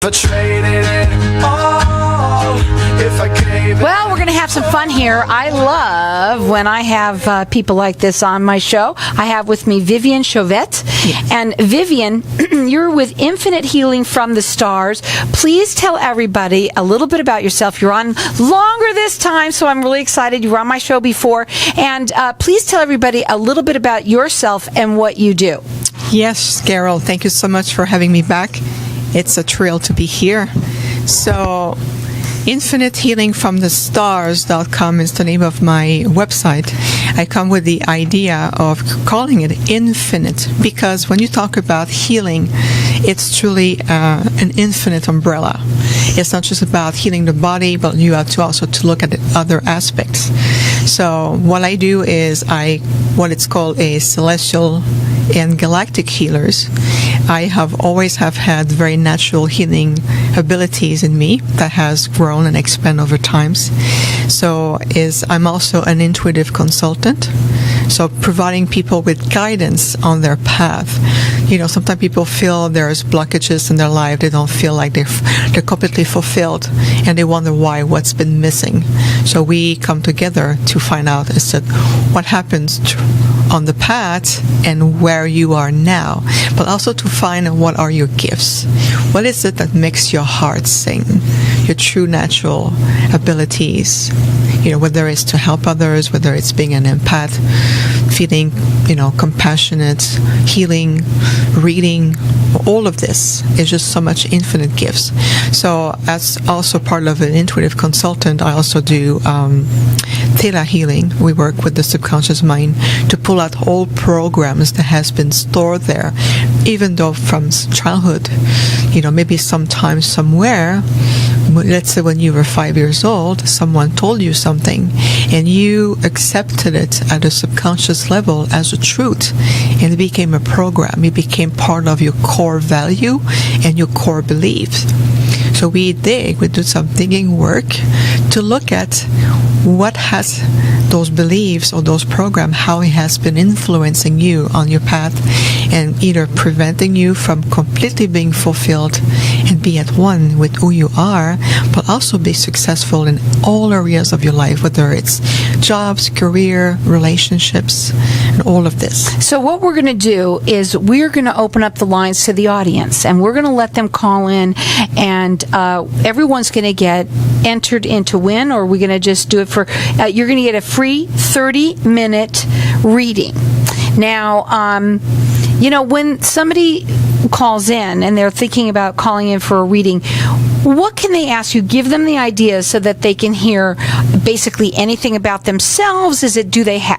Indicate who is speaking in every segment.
Speaker 1: I traded it all, if I gave it.
Speaker 2: Well, we're going to have some fun here. I love when I have people like this on my show. I have with me Vivian Chauvette. Yes. And Vivian, you're with Infinite Healing from the Stars. Please tell everybody a little bit about yourself. You're on longer this time, so I'm really excited. You were on my show before. And please tell everybody a little bit about yourself and what you do.
Speaker 3: Yes, Carol, thank you so much for having me back. It's a thrill to be here. So, InfiniteHealingFromTheStars.com is the name of my website. I come with the idea of calling it infinite because when you talk about healing, it's truly an infinite umbrella. It's not just about healing the body, but you have to also to look at the other aspects. So what I do is what it's called a celestial and galactic healers. I have always had very natural healing abilities in me that has grown and expanded over times. So I'm also an intuitive consultant. So providing people with guidance on their path. You know, sometimes people feel there's blockages in their life. They don't feel like they're completely fulfilled, and they wonder what's been missing. So we come together to find out what happens on the path and where you are now, but also to find what are your gifts. What is it that makes your heart sing? Your true natural abilities. You know, whether it's to help others, whether it's being an empath, feeling, compassionate, healing, reading, all of this is just so much infinite gifts. So as also part of an intuitive consultant, I also do theta healing. We work with the subconscious mind to pull out old programs that has been stored there, even though from childhood, maybe sometime somewhere, let's say when you were 5 years old, someone told you something and you accepted it at a subconscious level as a truth, and it became a program. It became part of your core value and your core beliefs. So we do some digging work to look at what has those beliefs or those programs, how it has been influencing you on your path and either preventing you from completely being fulfilled and be at one with who you are, but also be successful in all areas of your life, whether it's jobs, career, relationships, and all of this.
Speaker 2: So what we're going to do is we're going to open up the lines to the audience, and we're going to let them call in, and everyone's going to get entered into win, or we're going to just do it for, you're going to get a free 30-minute reading. Now, when somebody calls in and they're thinking about calling in for a reading, what can they ask you? Give them the idea so that they can hear basically anything about themselves.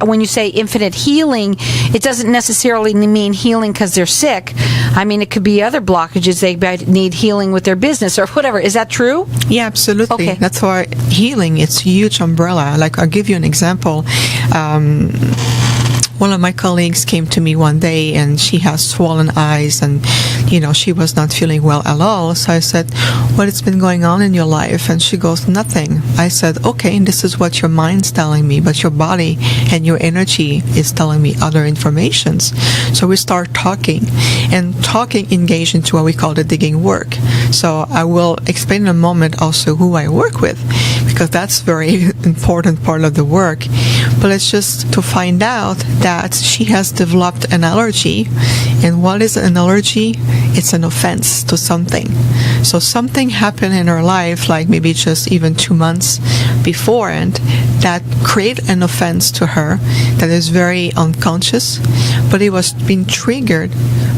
Speaker 2: When you say infinite healing, it doesn't necessarily mean healing because they're sick. I mean, it could be other blockages. They might need healing with their business or whatever. Is that true?
Speaker 3: Yeah, absolutely.
Speaker 2: Okay.
Speaker 3: That's why healing, it's a huge umbrella. Like, I'll give you an example. One of my colleagues came to me one day and she has swollen eyes and, she was not feeling well at all. So I said, what's been going on in your life? And she goes, nothing. I said, okay, this is what your mind's telling me, but your body and your energy is telling me other informations. So we start talking, and talking engaged into what we call the digging work. So I will explain in a moment also who I work with, because that's very important part of the work. But it's just to find out that she has developed an allergy. And what is an allergy? It's an offense to something. So something happened in her life, like maybe just even 2 months before, and that created an offense to her that is very unconscious, but it was being triggered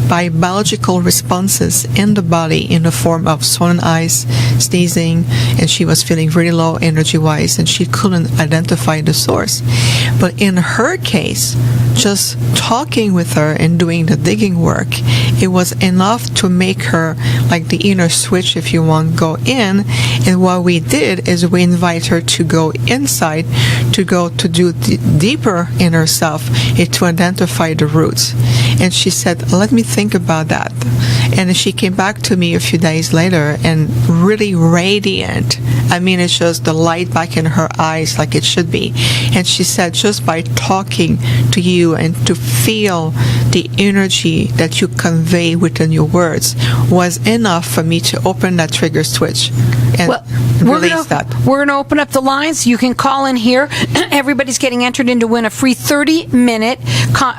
Speaker 3: by biological responses in the body in the form of swollen eyes, sneezing, and she was feeling really low energy-wise, and she couldn't identify the source. But in her case, just talking with her and doing the digging work, it was enough to make her, like the inner switch, if you want, go in. And what we did is we invite her to go inside, to go to do deeper in herself, to identify the roots. And she said, let me think about that. And she came back to me a few days later and really radiant. I mean, it's just the light back in her eyes like it should be. And she said, just by talking to you you and to feel the energy that you convey within your words was enough for me to open that trigger switch and release that.
Speaker 2: We're going to open up the lines. You can call in here. Everybody's getting entered in to win a free 30-minute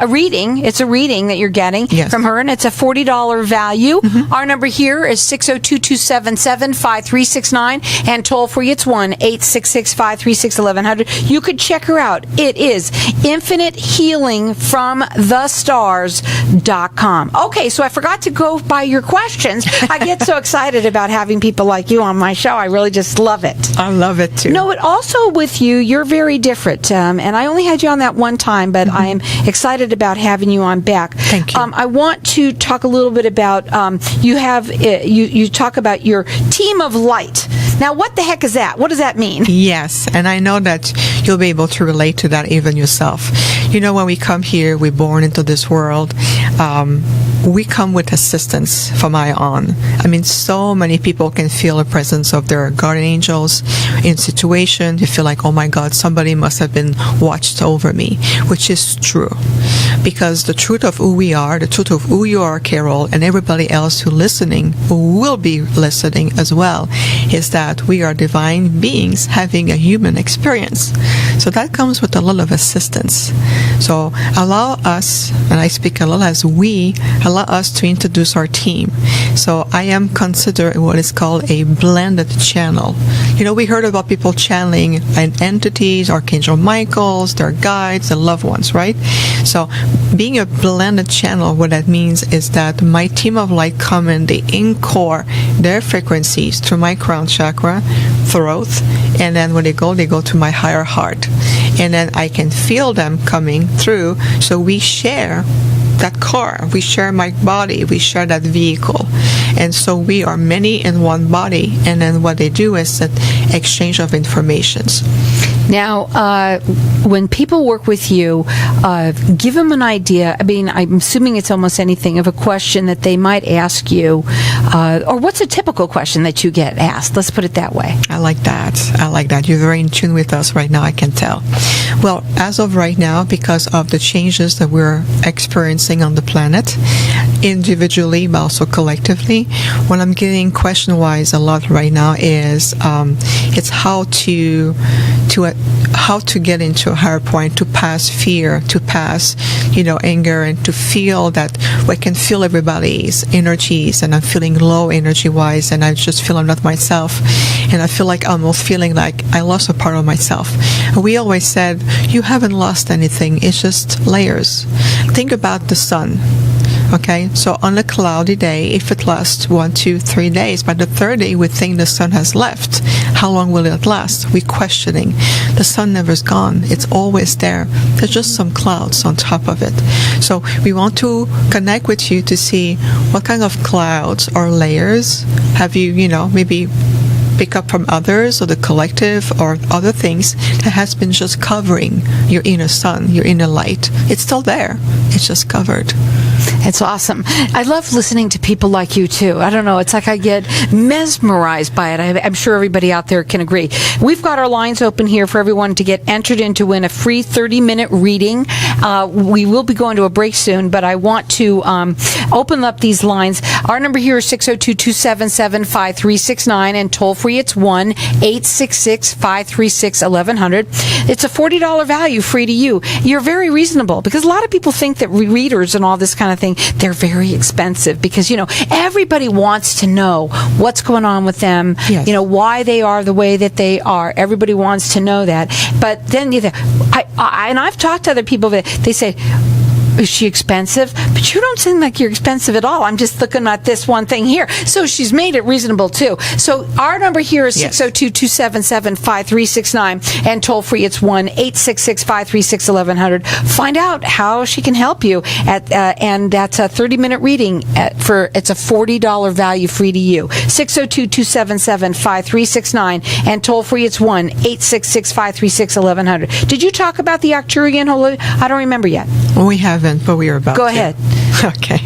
Speaker 2: reading. It's a reading that you're getting from her, and it's a $40 value. Our number here is 602-277-5369, and toll free it's 1-866-536-1100. You could check her out. It is infinitehealingfromthestars.com. Okay, so I forgot to go by your questions. I get so excited about having people like you on my show. I really just love it.
Speaker 3: I love it too.
Speaker 2: No, but also with you, you're very different. And I only had you on that one time, but I am excited about having you on back.
Speaker 3: Thank you.
Speaker 2: I want to talk a little bit about you talk about your team of light. Now, what the heck is that? What does that mean?
Speaker 3: Yes, and I know that you'll be able to relate to that even yourself. You know, when we come here, we're born into this world. We come with assistance from on. I mean, so many people can feel the presence of their guardian angels in situations. You feel like, oh my God, somebody must have been watched over me, which is true. Because the truth of who we are, the truth of who you are, Carol, and everybody else who will be listening as well, is that we are divine beings having a human experience. So that comes with a lot of assistance. So allow us, and I speak a lot as we, allow us to introduce our team. So I am considered what is called a blended channel. You know, we heard about people channeling entities, Archangel Michaels, their guides, their loved ones, right? So being a blended channel, what that means is that my team of light come in, they encore their frequencies through my crown chakra, throat, and then when they go to my higher heart. And then I can feel them coming through, so we share that car, we share my body, we share that vehicle, and so we are many in one body. And then what they do is that exchange of informations.
Speaker 2: Now, when people work with you, give them an idea. I mean, I'm assuming it's almost anything of a question that they might ask you, or what's a typical question that you get asked? Let's put it that way.
Speaker 3: I like that. You're very in tune with us right now, I can tell. Well, as of right now, because of the changes that we're experiencing on the planet, individually but also collectively, what I'm getting question-wise a lot right now is it's how to get into a higher point, to pass fear, to pass, anger, and to feel that I can feel everybody's energies, and I'm feeling low energy-wise, and I just feel I'm not myself, and I feel like I'm almost feeling like I lost a part of myself. And we always said, you haven't lost anything, it's just layers. Think about the sun. Okay, so on a cloudy day, if it lasts 1, 2, 3 days, by the third day we think the sun has left. How long will it last? We're questioning. The sun never's gone. It's always there. There's just some clouds on top of it. So we want to connect with you to see what kind of clouds or layers have you, maybe pick up from others or the collective or other things that has been just covering your inner sun, your inner light. It's still there. It's just covered.
Speaker 2: It's awesome. I love listening to people like you, too. I don't know. It's like I get mesmerized by it. I'm sure everybody out there can agree. We've got our lines open here for everyone to get entered in to win a free 30-minute reading. We will be going to a break soon, but I want to open up these lines. Our number here is 602-277-5369, and toll-free it's 1-866-536-1100. It's a $40 value, free to you. You're very reasonable, because a lot of people think that readers and all this kind of thing, they're very expensive, because everybody wants to know what's going on with them.
Speaker 3: Yes.
Speaker 2: Why they are the way that they are. Everybody wants to know that. But then I've talked to other people that they say, is she expensive? But you don't seem like you're expensive at all. I'm just looking at this one thing here. So she's made it reasonable, too. So our number here is 602-277-5369, and toll-free it's 1-866-536-1100. Find out how she can help you, and that's a 30-minute reading. It's a $40 value, free to you. 602-277-5369, and toll-free it's 1-866-536-1100. Did you talk about the Arcturian Holy? I don't remember yet.
Speaker 3: We have haven't, but we are about
Speaker 2: Go
Speaker 3: to.
Speaker 2: ahead.
Speaker 3: Okay.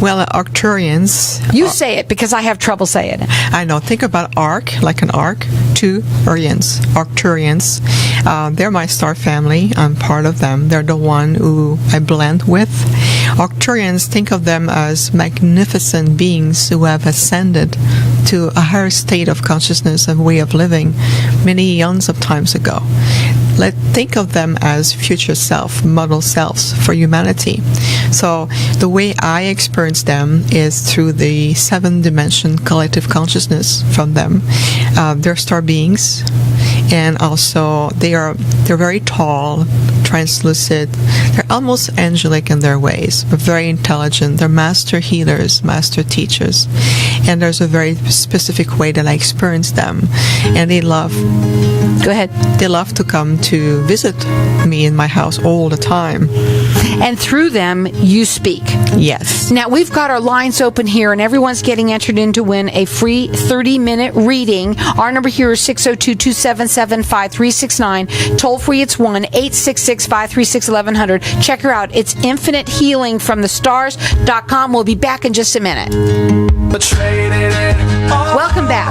Speaker 3: Well, Arcturians.
Speaker 2: You say it because I have trouble saying it.
Speaker 3: I know. Think about arc, like an arc, to Arians, Arcturians. They're my star family. I'm part of them. They're the one who I blend with. Arcturians, think of them as magnificent beings who have ascended to a higher state of consciousness and way of living many eons of times ago. Think of them as future self, model selves for humanity. So the way I experience them is through the 7-dimension collective consciousness from them. They're star beings, and also they're very tall, translucent. They're almost angelic in their ways, but very intelligent. They're master healers, master teachers, and there's a very specific way that I experience them, and they love.
Speaker 2: Go ahead.
Speaker 3: They love to come to visit me in my house all the time.
Speaker 2: And through them, you speak.
Speaker 3: Yes.
Speaker 2: Now, we've got our lines open here, and everyone's getting entered in to win a free 30-minute reading. Our number here is 602-277-5369. Toll free, it's 1-866-536-1100. Check her out. It's Infinite Healing from the Stars.com. We'll be back in just a minute. Welcome back.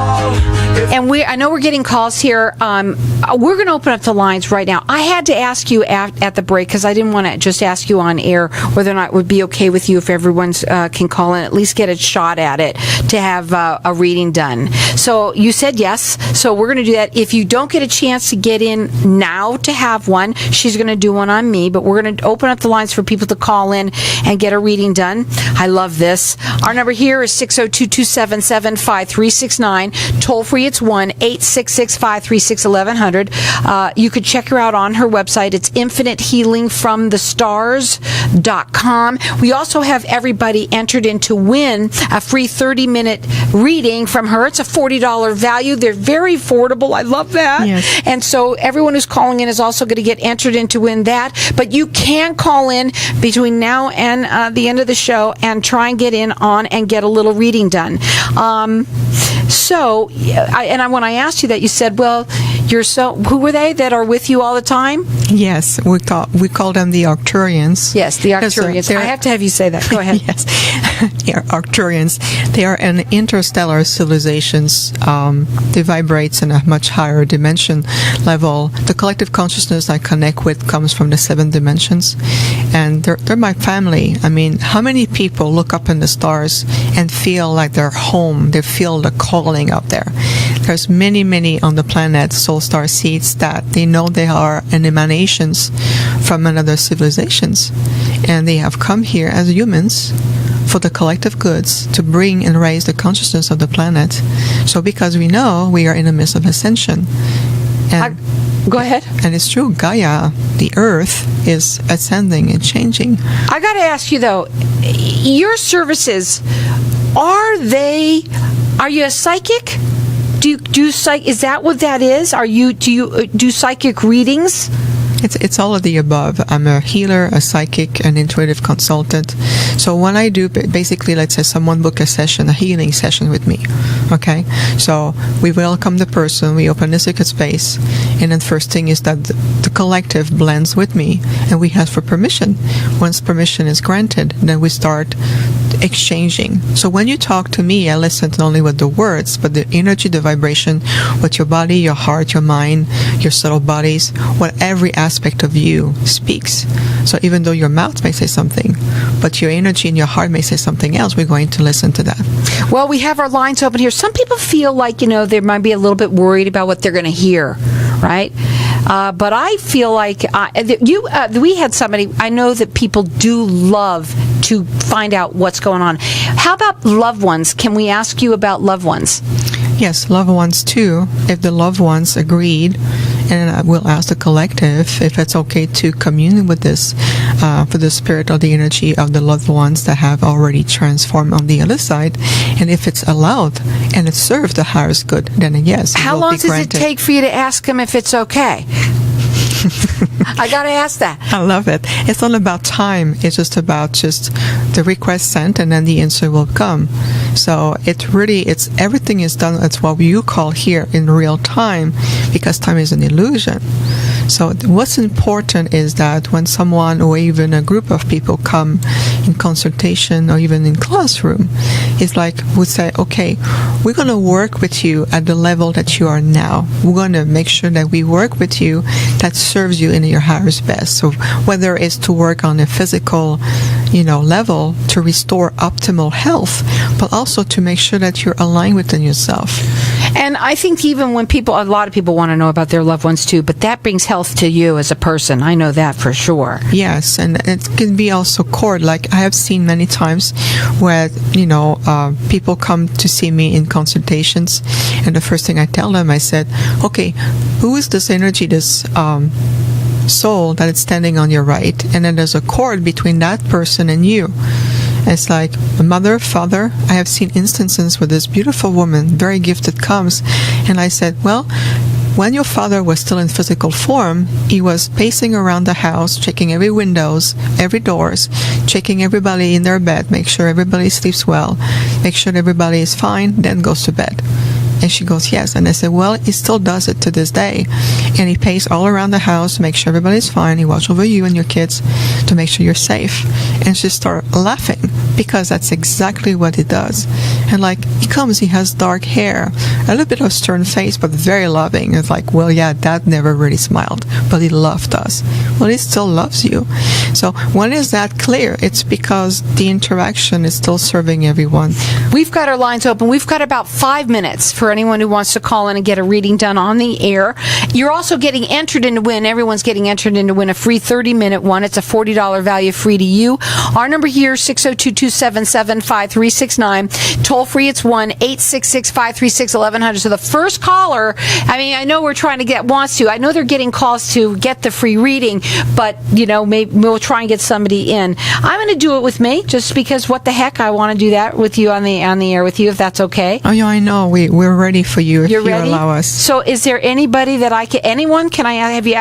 Speaker 2: And I know we're getting calls here. We're going to open up the lines right now. I had to ask you at the break because I didn't want to just ask you on air whether or not it would be okay with you if everyone can call in, at least get a shot at it to have a reading done. So you said yes. So we're going to do that. If you don't get a chance to get in now to have one, she's going to do one on me. But we're going to open up the lines for people to call in and get a reading done. I love this. Our number here is 602-277-5369. Toll free, it's 1-866-536-1100. You could check her out on her website. It's infinitehealingfromthestars.com. We also have everybody entered in to win a free 30-minute reading from her. It's a $40 value. They're very affordable. I love that.
Speaker 3: Yes.
Speaker 2: And so everyone who's calling in is also going to get entered in to win that. But you can call in between now and the end of the show and try and get in on and get a little reading done. When I asked you that, you said, well, who were they that are with you all the time?
Speaker 3: Yes, we call them the Arcturians.
Speaker 2: Yes, the Arcturians. I have to have you say that. Go ahead.
Speaker 3: Yes, Arcturians. They are an interstellar civilizations. They vibrate in a much higher dimension level. The collective consciousness I connect with comes from the 7 dimensions, and they're my family. I mean, how many people look up in the stars and feel like they're home? They feel the calling up there. There's many on the planet, soul star seeds, that they know they are an emanations from another civilizations, and they have come here as humans for the collective goods to bring and raise the consciousness of the planet. So because we know we are in the midst of ascension. And
Speaker 2: go ahead.
Speaker 3: And it's true, Gaia, the earth, is ascending and changing.
Speaker 2: I got to ask you though, your services, are you a psychic? Is that what that is? Do you do psychic readings?
Speaker 3: It's all of the above. I'm a healer, a psychic, an intuitive consultant. So when I do, basically, let's say someone book a healing session with me, okay? So we welcome the person, we open the secret space, and then first thing is that the collective blends with me, and we ask for permission. Once permission is granted, then we start exchanging. So when you talk to me, I listen not only with the words, but the energy, the vibration, with your body, your heart, your mind, your subtle bodies, what every aspect of you speaks. So even though your mouth may say something, but your energy and your heart may say something else, we're going to listen to that.
Speaker 2: Well, we have our lines open here. Some people feel like, they might be a little bit worried about what they're going to hear, right? But I feel like we had somebody, I know that people do love to find out what's going on. How about loved ones? Can we ask you about loved ones?
Speaker 3: Yes, loved ones too. If the loved ones agreed, and I will ask the collective if it's okay to commune with this for the spirit or the energy of the loved ones that have already transformed on the other side, and if it's allowed and it serves the highest good, then yes.
Speaker 2: How long does it take for you to ask them if it's okay? I got to ask that.
Speaker 3: I love it. It's not about time. It's just about the request sent, and then the answer will come. So everything is done. That's what you call here in real time, because time is an illusion. So what's important is that when someone or even a group of people come in consultation or even in classroom, it's like we say, okay, we're going to work with you at the level that you are now. We're going to make sure that we work with you that serves you in your highest best. So whether it's to work on a physical, level to restore optimal health, but also to make sure that you're aligned within yourself.
Speaker 2: And I think even when a lot of people want to know about their loved ones too, but that brings health to you as a person. I know that for sure.
Speaker 3: Yes, and it can be also cord. Like I have seen many times where, people come to see me in consultations, and the first thing I tell them, I said, okay, who is this energy, this soul that is standing on your right? And then there's a cord between that person and you. It's like a mother, father. I have seen instances where this beautiful woman, very gifted, comes, and I said, well, when your father was still in physical form, he was pacing around the house, checking every windows, every doors, checking everybody in their bed, make sure everybody sleeps well, make sure everybody is fine, then goes to bed. And she goes, yes. And I said, well, he still does it to this day. And he paces all around the house to make sure everybody's fine. He watches over you and your kids to make sure you're safe. And she started laughing because that's exactly what he does. And like, he has dark hair, a little bit of stern face, but very loving. It's like, well, yeah, Dad never really smiled, but he loved us. Well, he still loves you. So when is that clear? It's because the interaction is still serving everyone.
Speaker 2: We've got our lines open. We've got about 5 minutes for anyone who wants to call in and get a reading done on the air. You're also getting entered in to win. Everyone's getting entered in to win a free 30-minute one. It's a $40 value free to you. Our number here, 602-277-5369. Toll free, it's 1-866-536-1100. So the first caller, I know we're trying to I know they're getting calls to get the free reading, but, maybe we'll try and get somebody in. I'm going to do it with me, just because what the heck, I want to do that with you on the air with you, if that's okay.
Speaker 3: Oh, yeah, I know. We're ready for you if
Speaker 2: You're
Speaker 3: you
Speaker 2: ready?
Speaker 3: allow us.
Speaker 2: So is there anybody that can I have you,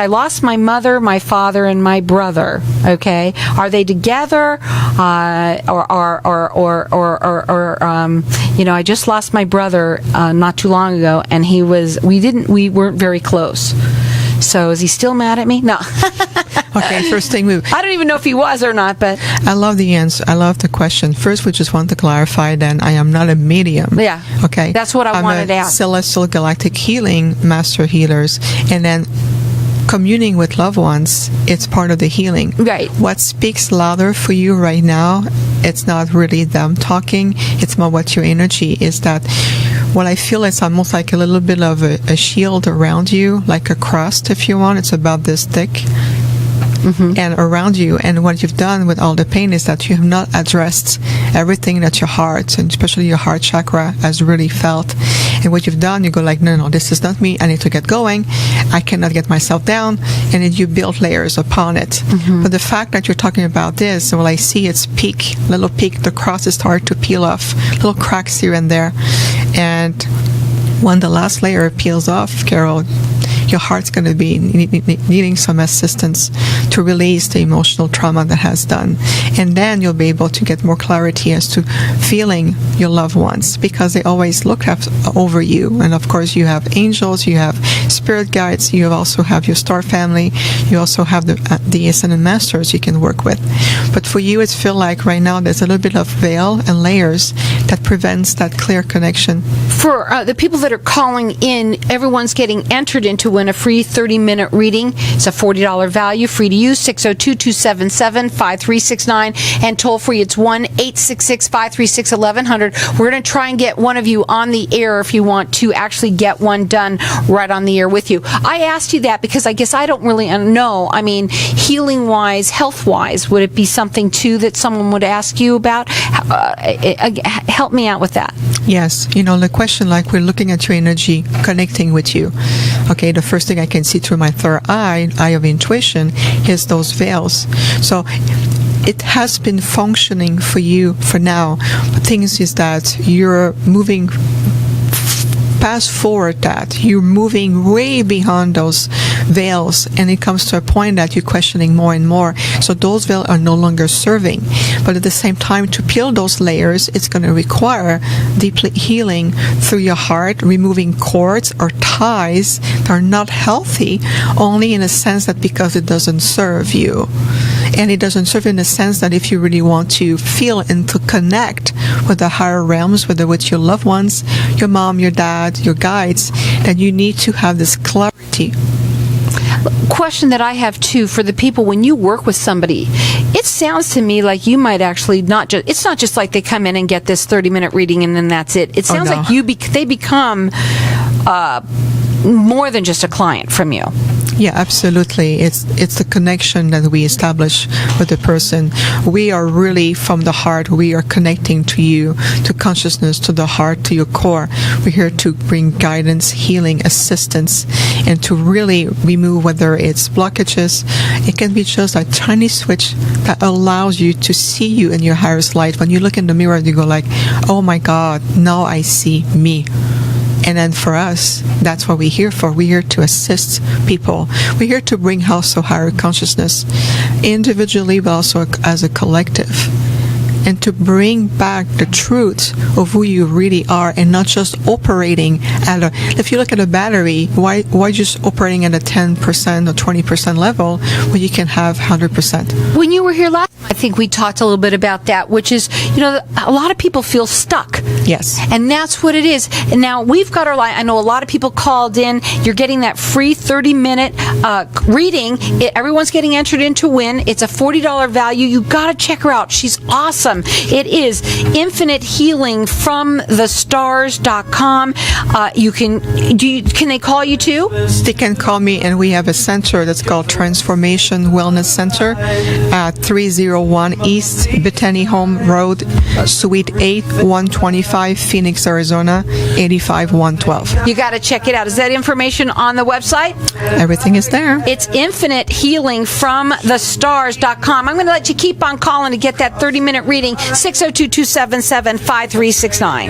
Speaker 2: I lost my mother, my father, and my brother, okay? Are they together? I just lost my brother not too long ago, and we weren't very close. So is he still mad at me? No.
Speaker 3: Okay, first thing
Speaker 2: I don't even know if he was or not, but
Speaker 3: I love the answer. I love the question. First, we just want to clarify then I am not a medium.
Speaker 2: yeah.
Speaker 3: Okay.
Speaker 2: That's what I wanted to
Speaker 3: I'm a
Speaker 2: ask.
Speaker 3: celestial galactic healing master healers, and then communing with loved ones, it's part of the healing.
Speaker 2: Right.
Speaker 3: What speaks louder for you right now, it's not really them talking, it's more what your energy is. That what I feel is almost like a little bit of a shield around you, like a crust, if you want. It's about this thick. Mm-hmm. And around you, and what you've done with all the pain is that you have not addressed everything that your heart, and especially your heart chakra, has really felt. And what you've done, you go like, no, this is not me. I need to get going. I cannot get myself down. And then you build layers upon it. Mm-hmm. But the fact that you're talking about this, well, I see its little peak. The crust is starting to peel off, little cracks here and there. And when the last layer peels off, Carol, your heart's going to be needing some assistance to release the emotional trauma that has done. And then you'll be able to get more clarity as to feeling your loved ones, because they always look over you. And of course, you have angels, you have spirit guides, you also have your star family, you also have the ascended masters you can work with. But for you, it's feel like right now there's a little bit of veil and layers that prevents that clear connection.
Speaker 2: For the people that are calling in, everyone's getting entered into win a free 30-minute reading. It's a $40 value, free to use, 602-277-5369, and toll free, it's 1-866-536-1100. We're going to try and get one of you on the air if you want to actually get one done right on the air with you. I asked you that because I guess I don't really know. Healing-wise, health-wise, would it be something, too, that someone would ask you about? Help me out with that.
Speaker 3: Yes. The question, like we're looking at your energy, connecting with you. Okay, the first thing I can see through my third eye of intuition, is those veils. So it has been functioning for you for now. But things is that you're moving fast forward that, you're moving way beyond those veils, and it comes to a point that you're questioning more and more. So those veils are no longer serving. But at the same time, to peel those layers, it's going to require deep healing through your heart, removing cords or ties that are not healthy, only in a sense that because it doesn't serve you. And it doesn't serve in the sense that if you really want to feel and to connect with the higher realms, whether with your loved ones, your mom, your dad, your guides, then you need to have this clarity.
Speaker 2: Question that I have too for the people, when you work with somebody, it sounds to me like you might actually it's not just like they come in and get this 30-minute reading and then that's it. It sounds like they become more than just a client from you.
Speaker 3: Yeah, absolutely. It's the connection that we establish with the person. We are really from the heart. We are connecting to you, to consciousness, to the heart, to your core. We're here to bring guidance, healing, assistance, and to really remove whether it's blockages. It can be just a tiny switch that allows you to see you in your highest light. When you look in the mirror, you go like, oh my God, now I see me. And then for us, that's what we're here for. We're here to assist people. We're here to bring also higher consciousness, individually, but also as a collective. And to bring back the truth of who you really are, and not just operating at a, if you look at a battery, why just operating at a 10% or 20% level when you can have 100%?
Speaker 2: When you were here last, I think we talked a little bit about that, which is, a lot of people feel stuck.
Speaker 3: Yes.
Speaker 2: And that's what it is. And now we've got our line. I know a lot of people called in. You're getting that free 30-minute reading. Everyone's getting entered into win. It's a $40 value. You got to check her out. She's awesome. It is Infinite Healing from thestars.com. Can they call you too?
Speaker 3: They can call me, and we have a center that's called Transformation Wellness Center at 301 East Bethany Home Road, Suite 8, 125, Phoenix, Arizona, 85112.
Speaker 2: You got to check it out. Is that information on the website?
Speaker 3: Everything is there.
Speaker 2: It's Infinite Healing from thestars.com. I'm going to let you keep on calling to get that 30-minute reading. 602-277-5369.